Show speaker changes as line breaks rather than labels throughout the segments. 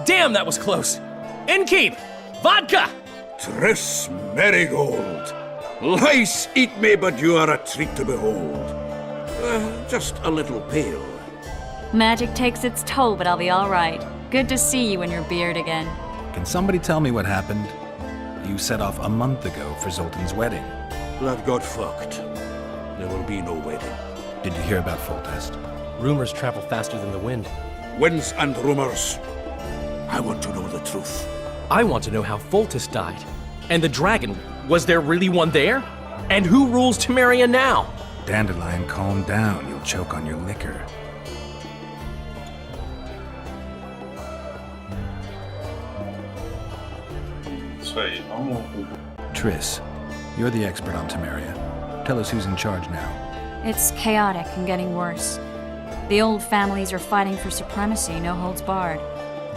Damn, that was close. Innkeep! Vodka!
Tris Marigold. Lice eat me, but you are a treat to behold. Just a little pale.
Magic takes its toll, but I'll be all right. Good to see you in your beard again.
Can somebody tell me what happened? You set off a month ago for Zoltan's wedding.
That got fucked. There will be no wedding.
Did you hear about Foltest?
Rumors travel faster than the wind.
Winds and rumors. I want to know the truth.
I want to know how Foltest died. And the dragon, was there really one there? And who rules Temeria now?
Dandelion, calm down. You'll choke on your liquor. Triss, you're the expert on Temeria. Tell us who's in charge now.
It's chaotic and getting worse. The old families are fighting for supremacy, no holds barred.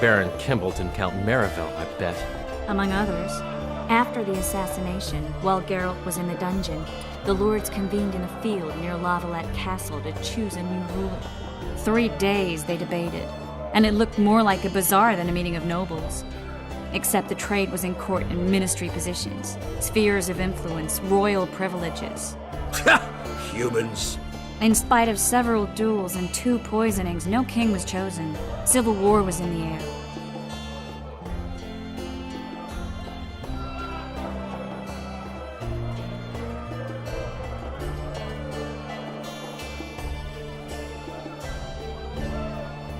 Baron Kimbolt and Count Merivale, I bet.
Among others. After the assassination, while Geralt was in the dungeon, the lords convened in a field near Lavalette Castle to choose a new ruler. 3 days they debated, and it looked more like a bazaar than a meeting of nobles. Except the trade was in court and ministry positions, spheres of influence, royal privileges.
Humans.
In spite of several duels and 2 poisonings, no king was chosen. Civil war was in the air.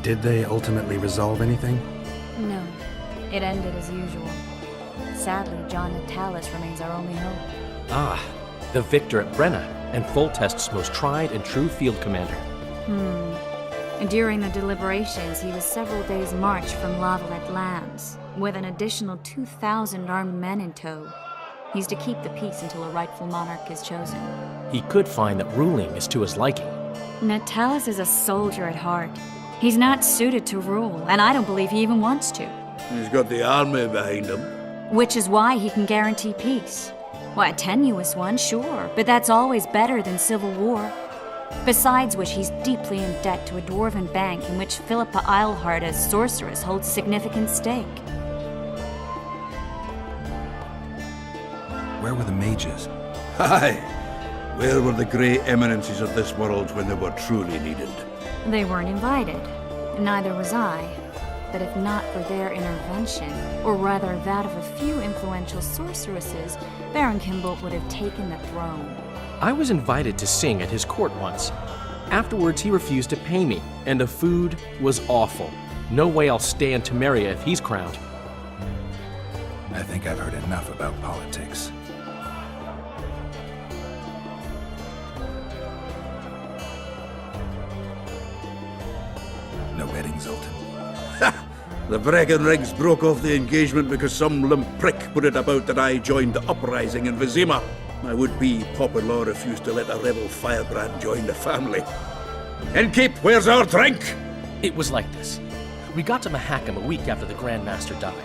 Did they ultimately resolve anything?
No, it ended as usual. Sadly, John Natalis remains our only hope.
Ah, the victor at Brenna, and Foltest's most tried and true field commander.
During the deliberations, he was several days' march from Lavalette Lands, with an additional 2,000 armed men in tow. He's to keep the peace until a rightful monarch is chosen.
He could find that ruling is to his liking.
Natalis is a soldier at heart. He's not suited to rule, and I don't believe he even wants to.
He's got the army behind him.
Which is why he can guarantee peace. Well, a tenuous one, sure, but that's always better than civil war. Besides which, he's deeply in debt to a dwarven bank in which Philippa Eilhart, as sorceress, holds significant stake.
Where were the mages?
Aye. Where were the grey eminences of this world when they were truly needed?
They weren't invited. Neither was I. But if not for their intervention, or rather that of a few influential sorceresses, Baron Kimbolt would have taken the throne.
I was invited to sing at his court once. Afterwards, he refused to pay me, and the food was awful. No way I'll stay in Temeria if he's crowned.
I think I've heard enough about politics. No wedding, Zoltan.
The Breckenrigs broke off the engagement because some limp prick put it about that I joined the uprising in Vizima. My would-be Popper-law refused to let a rebel firebrand join the family. Innkeep, where's our drink?
It was like this. We got to Mahakam a week after the Grand Master died.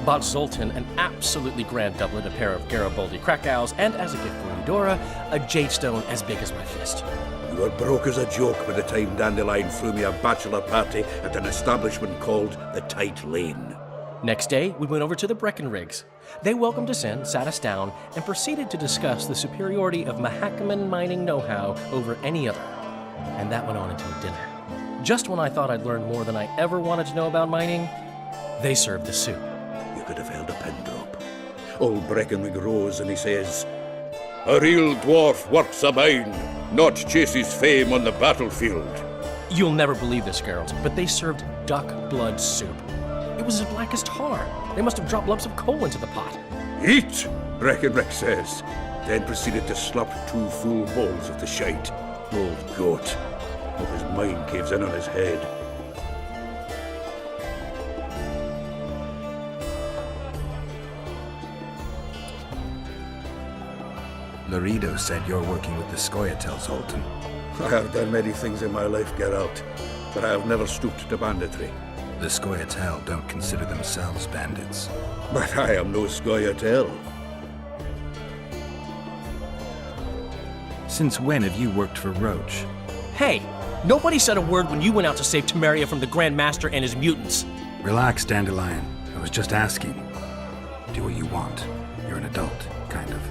Bought Zoltan an absolutely grand doublet, a pair of Garibaldi Krakows, and as a gift for Eudora, a jade stone as big as my fist.
You were broke as a joke by the time Dandelion threw me a bachelor party at an establishment called the Tight Lane.
Next day, we went over to the Breckenrigs. They welcomed us in, sat us down, and proceeded to discuss the superiority of Mahakaman mining know-how over any other. And that went on until dinner. Just when I thought I'd learned more than I ever wanted to know about mining, they served the soup.
You could have held a pin drop. Old Breckenrig rose and he says, "A real dwarf works a mine, not chases fame on the battlefield."
You'll never believe this, Geralt, but they served duck blood soup. It was as black as tar. They must have dropped lumps of coal into the pot.
"Eat," Breckenrig says, then proceeded to slurp 2 full bowls of the shite. Old goat. Hope his mind caves in on his head.
Laredo said you're working with the Scoia'tael, Zoltan.
I have done many things in my life, Geralt, but I have never stooped to banditry.
The Scoia'tael don't consider themselves bandits.
But I am no Scoia'tael.
Since when have you worked for Roach?
Hey, nobody said a word when you went out to save Temeria from the Grand Master and his mutants.
Relax, Dandelion. I was just asking. Do what you want. You're an adult, kind of.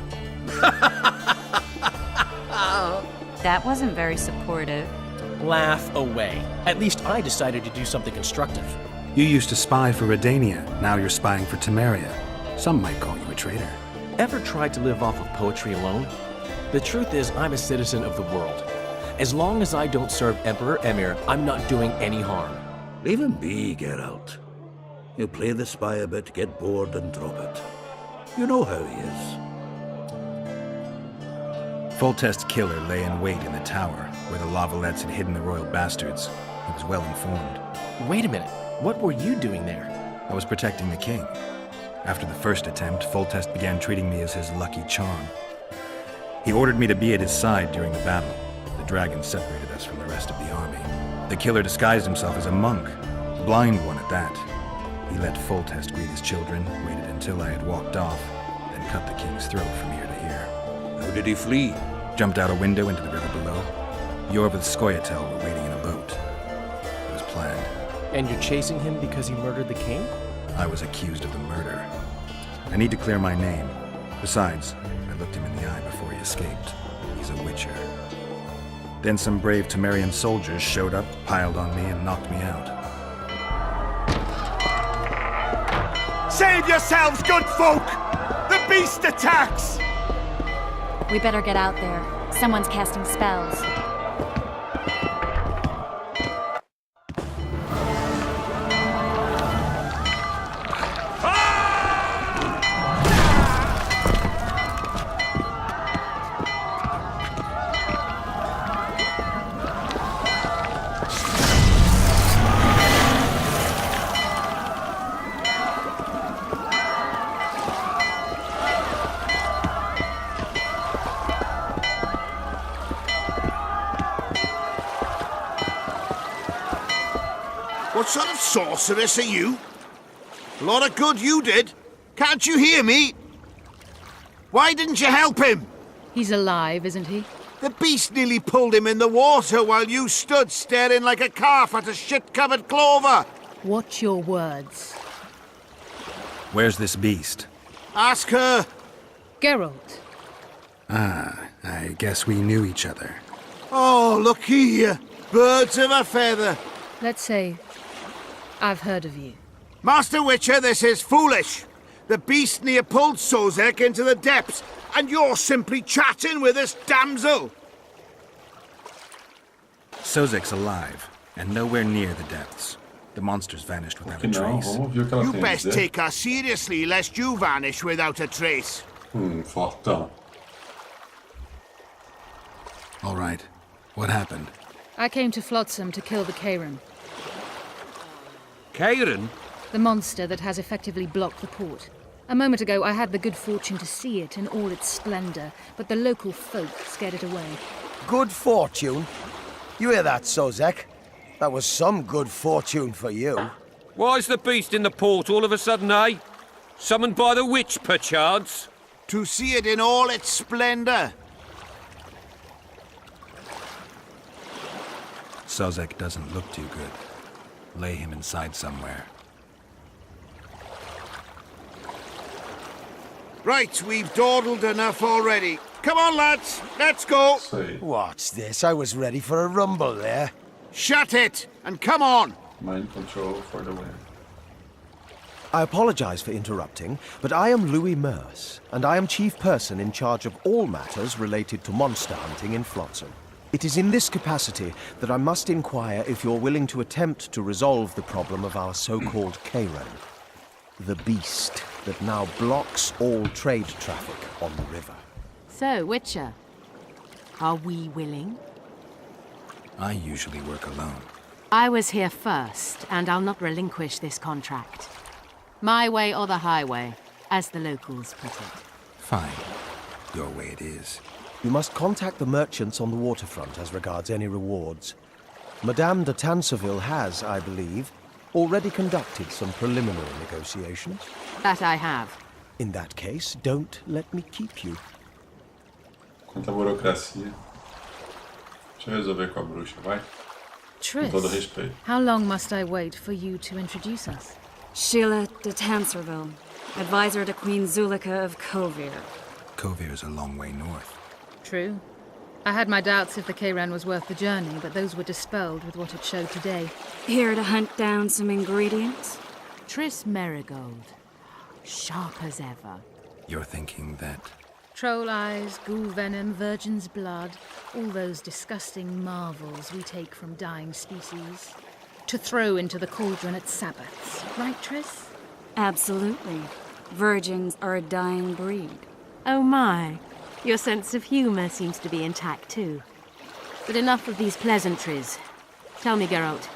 That wasn't very supportive.
Laugh away. At least I decided to do something constructive.
You used to spy for Redania. Now you're spying for Temeria. Some might call you a traitor.
Ever tried to live off of poetry alone? The truth is, I'm a citizen of the world. As long as I don't serve Emperor Emir, I'm not doing any harm.
Leave him be, Geralt. He'll play the spy a bit, get bored, and drop it. You know how he is.
Foltest's killer lay in wait in the tower, where the Lavalettes had hidden the royal bastards. He was well informed.
Wait a minute. What were you doing there?
I was protecting the king. After the first attempt, Foltest began treating me as his lucky charm. He ordered me to be at his side during the battle. The dragon separated us from the rest of the army. The killer disguised himself as a monk, a blind one at that. He let Foltest greet his children, waited until I had walked off, then cut the king's throat from ear to ear.
How did he flee?
Jumped out a window into the river below. Yorv with Skoyatel were waiting in a boat. It was planned.
And you're chasing him because he murdered the king?
I was accused of the murder. I need to clear my name. Besides, I looked him in the eye before he escaped. He's a witcher. Then some brave Temerian soldiers showed up, piled on me, and knocked me out.
Save yourselves, good folk! The beast attacks!
We better get out there. Someone's casting spells.
What sort of sorceress are you? A lot of good you did. Can't you hear me? Why didn't you help him?
He's alive, isn't he?
The beast nearly pulled him in the water while you stood staring like a calf at a shit-covered clover.
Watch your words.
Where's this beast?
Ask her.
Geralt.
I guess we knew each other.
Oh, look here. Birds of a feather.
Let's say I've heard of you.
Master Witcher, this is foolish. The beast near pulled Sozek into the depths, and you're simply chatting with this damsel.
Sozek's alive, and nowhere near the depths. The monsters vanished without a trace.
Vamos ver o que ela
You
tem a
best
dizer.
take her seriously, lest you vanish without a trace.
Fortão.
All right. What happened?
I came to Flotsam to kill the Kairan,
Kairan?
the monster that has effectively blocked the port. A moment ago, I had the good fortune to see it in all its splendor, but the local folk scared it away.
Good fortune? You hear that, Sozek? That was some good fortune for you.
Why's the beast in the port all of a sudden, eh? Summoned by the witch, perchance?
To see it in all its splendor.
Sozek doesn't look too good. Lay him inside somewhere.
Right, we've dawdled enough already. Come on, lads, let's go.
Sei.
What's this? I was ready for a rumble there.
Shut it, and come on.
Mind control for the win.
I apologize for interrupting, but I am Louis Merce, and I am chief person in charge of all matters related to monster hunting in Flotsam. It is in this capacity that I must inquire if you're willing to attempt to resolve the problem of our so-called Kairan, the beast that now blocks all trade traffic on the river.
So, Witcher, are we willing?
I usually work alone.
I was here first, and I'll not relinquish this contract. My way or the highway, as the locals put it.
Fine. Your way it is.
You must contact the merchants on the waterfront as regards any rewards. Madame de Tanseville has, I believe, already conducted some preliminary negotiations.
That I have.
In that case, don't let me keep you.
Quanta burocracia. Deixa eu resolver com a bruxa, vai.
Triss,
todo respeito.
how long must I wait for you to introduce us?
Sheila de Tanserville, advisor to Queen Zulika of Kovir.
Kovir's a long way north.
True. I had my doubts if the Kayran was worth the journey, but those were dispelled with what it showed today.
Here to hunt down some ingredients?
Triss Merigold. Sharp as ever.
You're thinking that...
Troll eyes, ghoul venom, virgin's blood, all those disgusting marvels we take from dying species. To throw into the cauldron at Sabbaths. Right, Triss?
Absolutely. Virgins are a dying breed.
Oh my. Your sense of humor seems to be intact too. But enough of these pleasantries. Tell me, Geralt.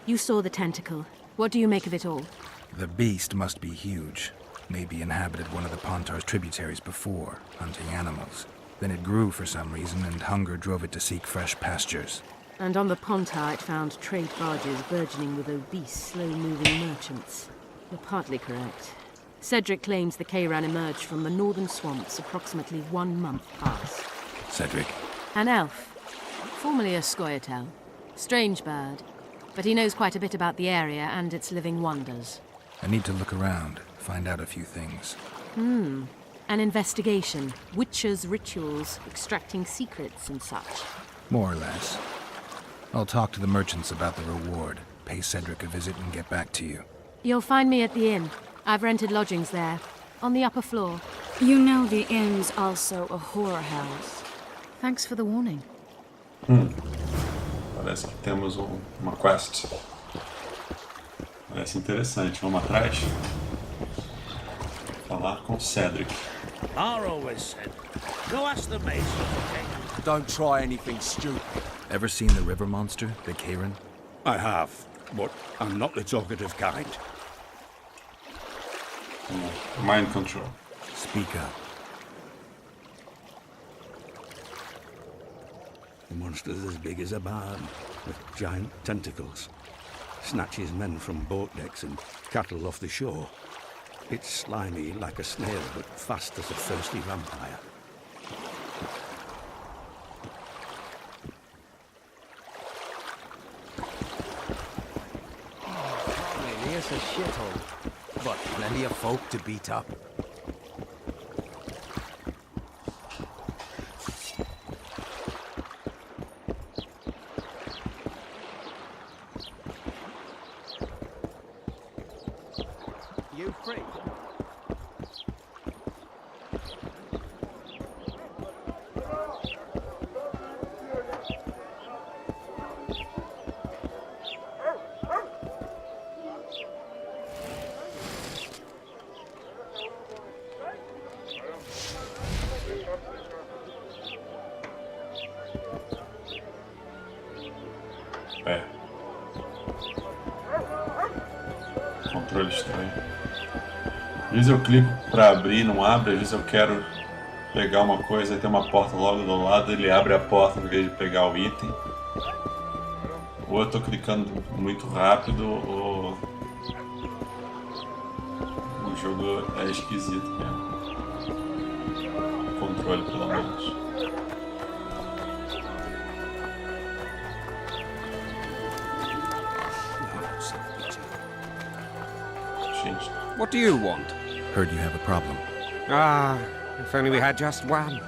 You saw the tentacle. What do you make of it all?
The beast must be huge. Maybe inhabited one of the Pontar's tributaries before, hunting animals. Then it grew for some reason, and hunger drove it to seek fresh pastures.
And on the Pontar it found trade barges burgeoning with obese, slow-moving merchants. You're partly correct. Cedric claims the Kayran emerged from the northern swamps approximately 1 month past.
Cedric?
An elf. Formerly a Scoia'tael. Strange bird. But he knows quite a bit about the area and its living wonders.
I need to look around, find out a few things.
An investigation. Witcher's rituals, extracting secrets and such.
More or less. I'll talk to the merchants about the reward, pay Cedric a visit and get back to you.
You'll find me at the inn. I've rented lodgings there, on the upper floor.
You know the inn's also a whorehouse.
Thanks for the warning.
Parece que temos uma quest. Parece interessante. Vamos atrás? Falar com Cedric.
I always said, go ask the mason.
Don't try anything stupid.
Ever seen the river monster, the Kayran?
I have, but I'm not the talkative kind.
Mind control.
Speak up.
The monster's as big as a barn, with giant tentacles. Snatches men from boat decks and cattle off the shore. It's slimy like a snail, but fast as a thirsty vampire.
Really, it's a shithole. But plenty of folk to beat up. You free?
Controle estranho. Às vezes eu clico pra abrir, não abre. Às vezes eu quero pegar uma coisa e tem uma porta logo do lado, ele abre a porta em vez de pegar o item. Ou eu tô clicando muito rápido, ou o jogo é esquisito mesmo. O controle, pelo menos.
What do you want?
Heard you have a problem.
Ah, if only we had just one.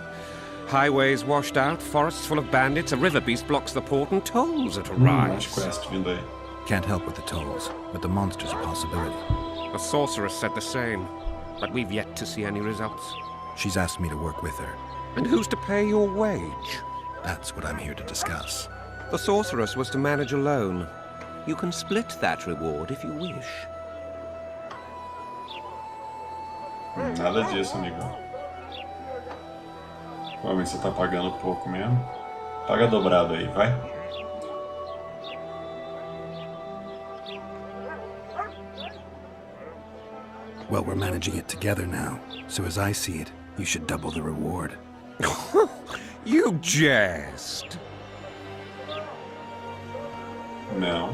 Highways washed out, forests full of bandits, a river beast blocks the port, and tolls at a rise.
Quest vindo aí.
Can't help with the tolls, but the monster's a possibility.
The sorceress said the same, but we've yet to see any results.
She's asked me to work with her.
And who's to pay your wage?
That's what I'm here to discuss.
The sorceress was to manage alone. You can split that reward if you wish.
Nada disso, amigão. Vamos ver se você tá pagando pouco mesmo. Paga dobrado aí, vai.
Well, we're managing it together now, so as I see it, you should double the reward.
You jest.
Não.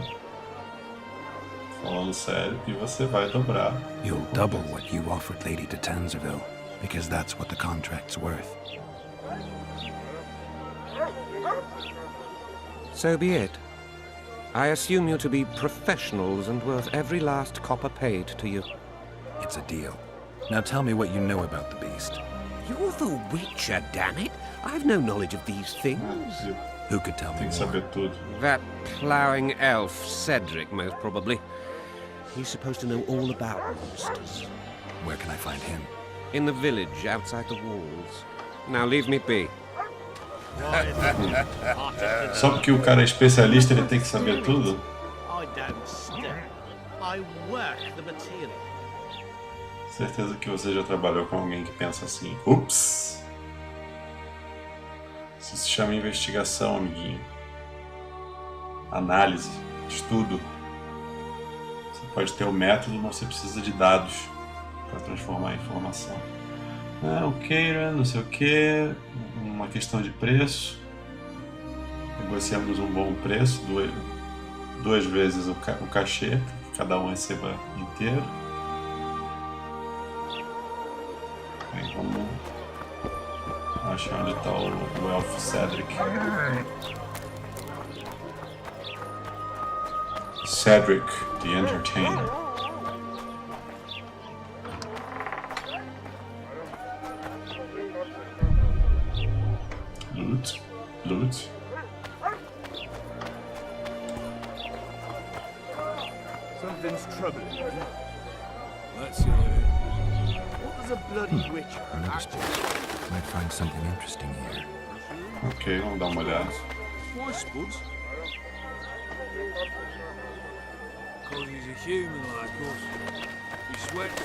Falando sério, e você vai dobrar.
You'll double what you offered Lady de Tanserville, because that's what the contract's worth.
So be it. I assume you to be professionals and worth every last copper paid to you.
It's a deal. Now tell me what you know about the beast.
You're the Witcher, damn it! I've no knowledge of these things.
Who could tell me
Tem que
more?
saber tudo.
That ploughing elf, Cedric, most probably. He's supposed to know all about monsters.
Where can I find him?
In the village, outside the walls. Now leave me be.
Só porque o cara é especialista, ele tem que saber tudo?
I don't stare. I work the material.
Certeza que você já trabalhou com alguém que pensa assim. Ups! Isso se chama investigação, amiguinho. Análise, estudo. Você pode ter o método, mas você precisa de dados para transformar em informação. Ah, o queira, não sei o que, uma questão de preço. Negociamos um bom preço, duas vezes o cachê, para que cada um receba inteiro. Bem, vamos achar onde está o elfo Cedric. Cedric, the Entertainer. Loot.
Something's troubling you.
That's your...
What does a bloody witcher
Understood. Might find something interesting here.
Ok, vamos dar uma olhada.
Why, Spuds? Because he's a human like us. He sweats.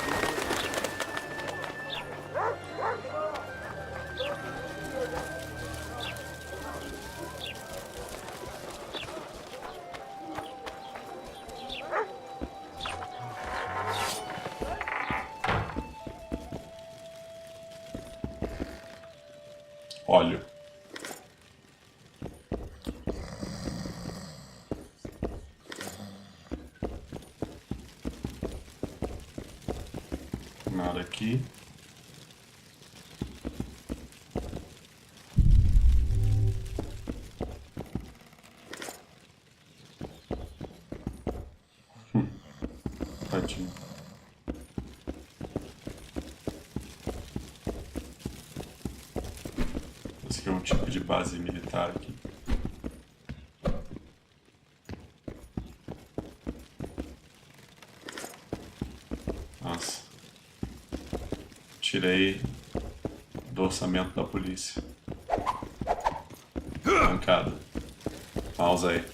Óleo. Nada aqui. Tadinho. Esse aqui é um tipo de base militar aqui. Nossa. Tirei do orçamento da polícia. Bancada. Pausa aí.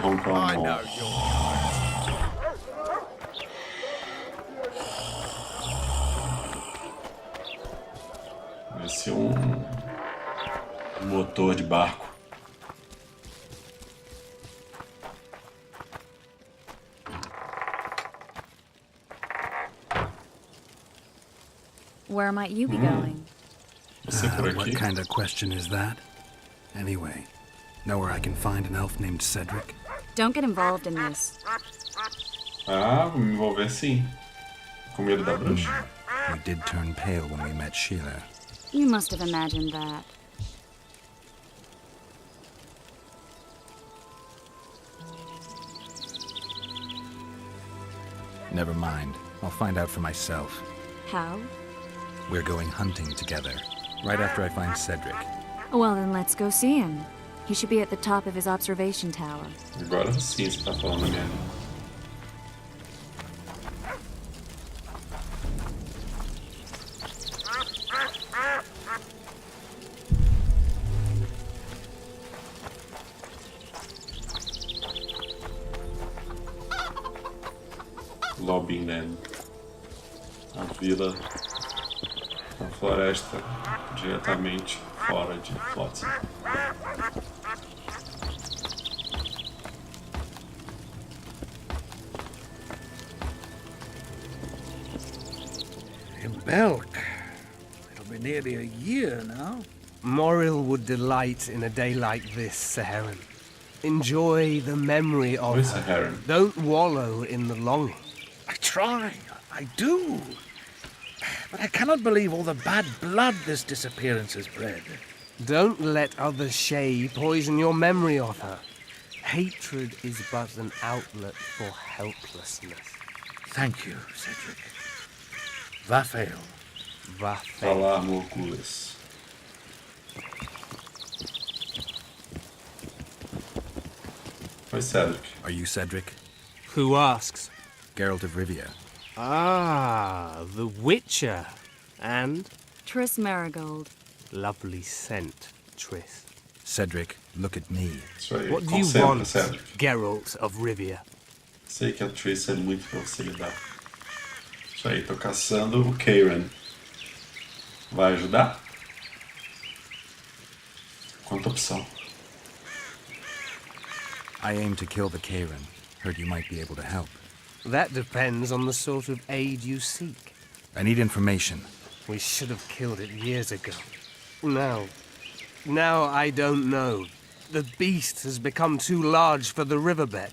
Roncão. Esse é um motor de barco.
Where might you be going?
Você por
What
aqui?
kind of question is that? Anyway, know where I can find an elf named Cedric?
Don't get involved in this.
Ah, vou me envolver sim. Com medo da bruxa.
We did turn pale when we met Sheila.
You must have imagined that.
Never mind. I'll find out for myself.
How?
We're going hunting together, right after I find Cedric.
Well, then let's go see him. He should be at the top of his observation tower.
Agora sim você tá falando a minha língua. Lobbyland. A vila, a floresta diretamente fora de Flotsam.
In Belk. It'll be nearly a year now.
Morrill would delight in a day like this, Sir Heron. Enjoy the memory of
Pois é,
her.
Heron.
Don't wallow in the longing.
I try. I do. But I cannot believe all the bad blood this disappearance has bred.
Don't let other Shay poison your memory of her. Hatred is but an outlet for helplessness.
Thank you, Cedric. Vafael.
Falar loucuras. Oi, Cedric.
Are you Cedric?
Who asks?
Geralt of Rivia.
Ah, the Witcher. And?
Triss Marigold.
Lovely scent, Triss.
Cedric, look at me.
Isso aí,
What do you
concentra,
want,
Cedric.
Geralt of Rivia?
Sei que a Triss é muito pra você lidar. Isso aí, tô caçando o Kieran. Vai ajudar? Quanta opção.
I aim to kill the Kieran. Heard you might be able to help.
That depends on the sort of aid you seek.
I need information.
We should have killed it years ago. Now I don't know. The beast has become too large for the riverbed,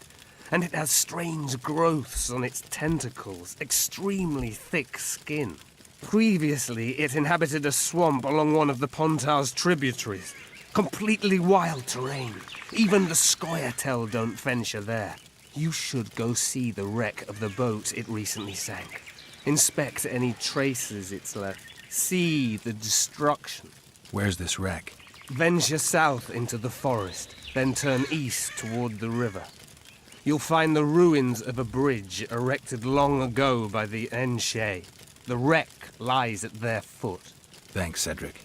and it has strange growths on its tentacles, extremely thick skin. Previously, it inhabited a swamp along one of the Pontar's tributaries. Completely wild terrain. Even the Scoia'tael don't venture there. You should go see the wreck of the boat it recently sank. Inspect any traces it's left. See the destruction.
Where's this wreck?
Venture south into the forest, then turn east toward the river. You'll find the ruins of a bridge erected long ago by the Enshe. The wreck lies at their foot.
Thanks, Cedric.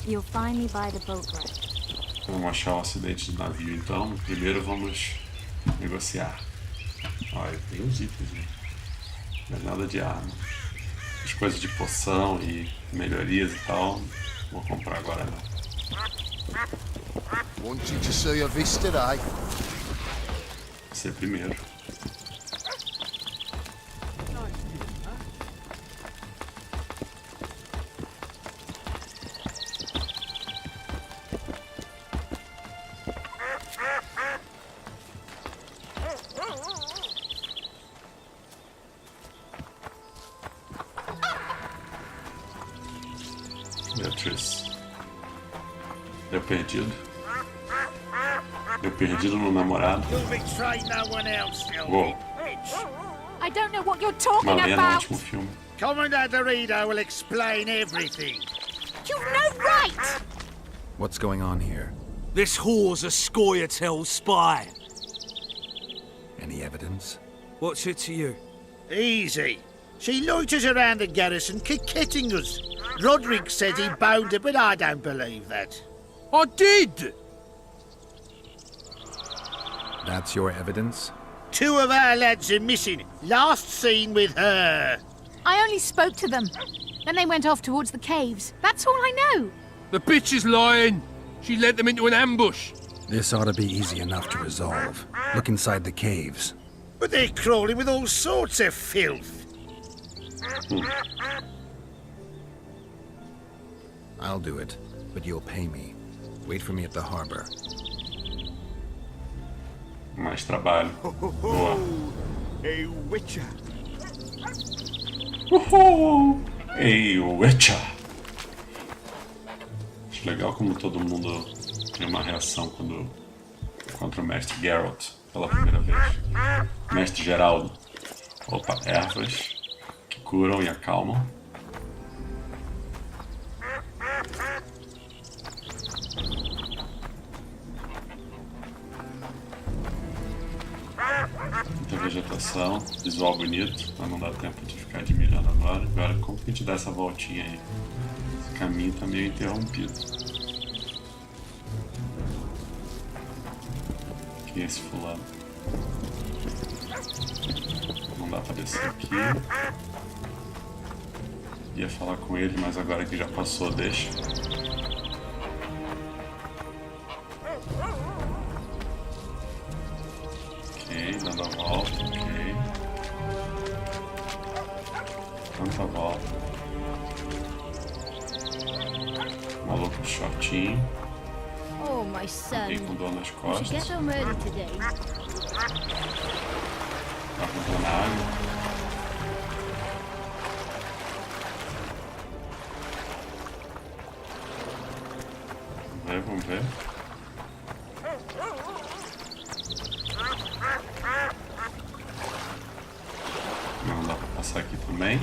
You'll find me by the boat wreck.
Vamos achar o acidente de navio, então. Primeiro vamos negociar. Olha, tem uns itens, né? Não é nada de arma. As coisas de poção e melhorias e tal, vou comprar agora não.
Wanted to see a vista, eh?
Você primeiro. Beatriz. Deu perdido. Deu perdido no namorado. Uou.
I don't know what you're talking
Uma lenda no
about.
último filme.
Commander Dorito will explain everything.
You've no right.
What's going on here?
This whore's a Scoia'tael spy.
Any evidence?
What's it to you?
Easy. She loiters around the garrison, kick-kitting us. Roderick said he bound her, but I don't believe that.
I did!
That's your evidence?
2 of our lads are missing. Last seen with her.
I only spoke to them. Then they went off towards the caves. That's all I know.
The bitch is lying. She led them into an ambush.
This ought to be easy enough to resolve. Look inside the caves.
But they're crawling with all sorts of filth.
I'll do it, but you'll pay me. Wait for me at the harbor.
Mais trabalho. Boa.
A Witcher.
Uhul! Ei, o Witcher! Acho legal como todo mundo tem uma reação quando encontra o mestre Geralt pela primeira vez. Mestre Geraldo. Opa, ervas que curam e acalmam. Muita vegetação, visual bonito, mas não dá tempo de ficar admirando agora. Agora, como que a gente dá essa voltinha aí? Esse caminho tá meio interrompido. Quem é esse fulano? Não dá pra descer aqui. Ia falar com ele, mas agora que já passou, deixa. Ok, dando a volta, ok. Tanta volta. Maluco de shortinho.
Oh, my son.
Alguém com dor nas
You should
costas.
get home early today.
Tá com dor na água. Vamos ver. Não dá pra passar aqui também.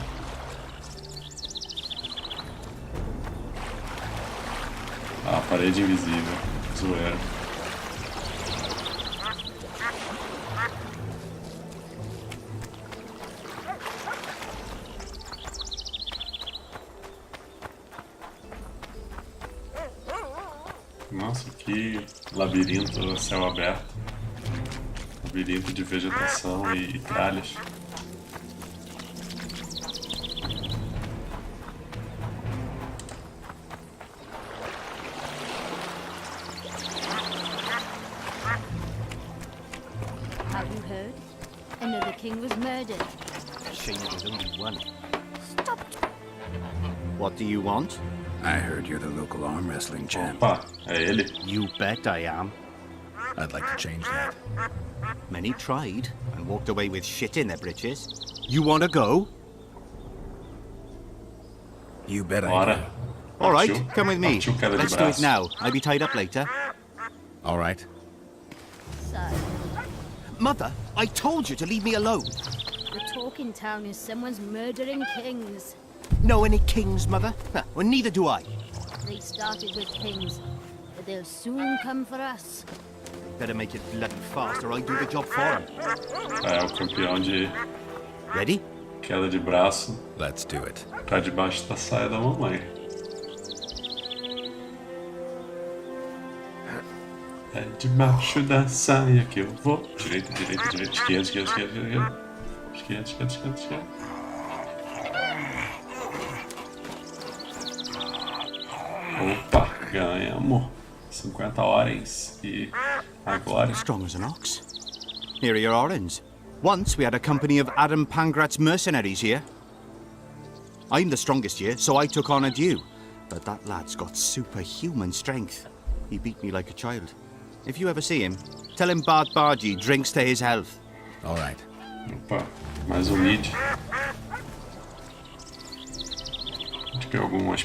Ah, parede invisível. Zoeira. Nossa, que labirinto a céu aberto. Labirinto de vegetação e tralhas.
Have you heard? Another king was murdered.
Shame there's only one.
Stop.
What do you want?
I heard you're the local arm wrestling champ.
Opa, é ele.
You bet I am.
I'd like to change that.
Many tried and walked away with shit in their britches. You want to go?
You bet I
Bora.
do.
All right,
Partiu.
come with me.
Partiu queda de
Let's do it
braço.
now. I'll be tied up later.
All right.
Son,
Mother, I told you to leave me alone.
the talk in town is someone's murdering kings.
Know any kings, Mother? Well, neither do I.
They started with kings, but they'll soon come for us.
Better make it bloody fast or I do the job for him.
É o campeão de
Ready?
queda de braço
Let's do it.
pra debaixo da saia da mamãe. É debaixo da saia que eu vou. Direita, direita, direita, esquerda, esquerda, esquerda, esquerda. Esquerda, esquerda, esquerda, esquerda. Opa, ganhamos. 50 horas. E agora...
Strong as an ox. Here are your orens. Once we had a company of Adam Pangrat's mercenaries here. I'm the strongest here, so I took on a due. But that lad's got superhuman strength. He beat me like a child. If you ever see him, tell him Bart Bargy drinks to his health.
All right.
Opa, mais um mid. A gente pegou algumas...